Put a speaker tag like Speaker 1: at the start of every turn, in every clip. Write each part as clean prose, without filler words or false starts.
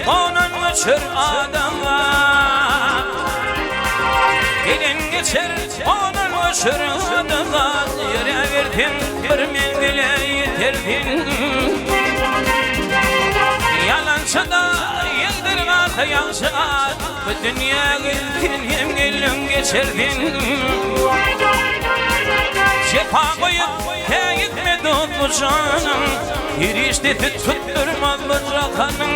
Speaker 1: onun uçur adama. Gelin geçer onun uçur adama. Yere verdin bir mengile yitirdin. Yalancı da yıldırmaz yansın. Bu dünya gittin hem gelin geçirdin. Cefa koyup gitmedi bu canım. Girişte tutturmaz bu rakanım.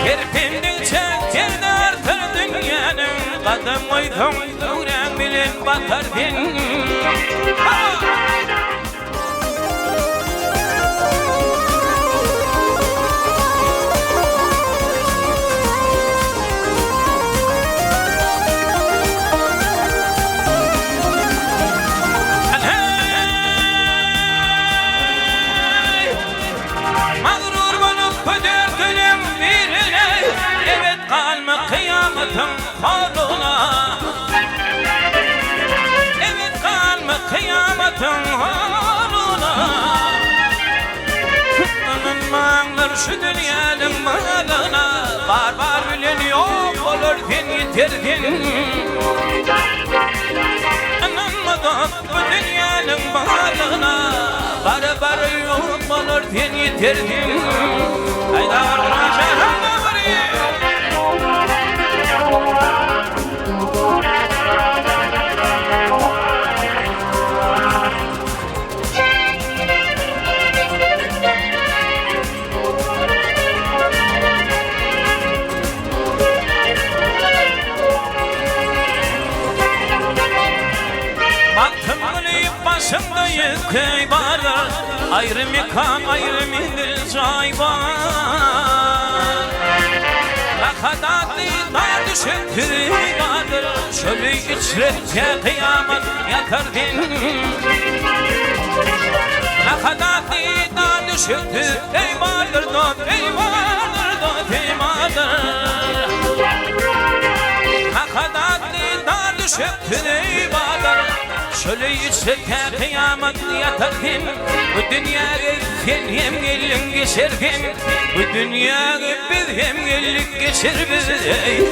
Speaker 1: Kerpindikçe yerde artar dünyanın. Kadın koydum duran bilin batardın. Kıyametin halına. Evet kalma kıyametin halına. Anılmanlar şu dünyanın malına. Barbar bilen yok olur din yitirdin. Anılmadan bu dünyanın malına. Barbar yok olur din yitirdin. Hayda arkadaşlar başımda yıkıy varlar. Ayrı mekan ayrı bir cay var. Lakadatlı dar düşüktü vardır. Şöyle içrette kıyamet yakardın. Lakadatlı dar düşüktü ey vardır dot ey vardır dot ey vardır. Lakadatlı dar düşüktü ey vardır. Şöyle yüksekte kıyamet yatardın. Bu dünyayı sen hem gelin geçirdin. Bu dünyayı biz hem gelin geçirdin.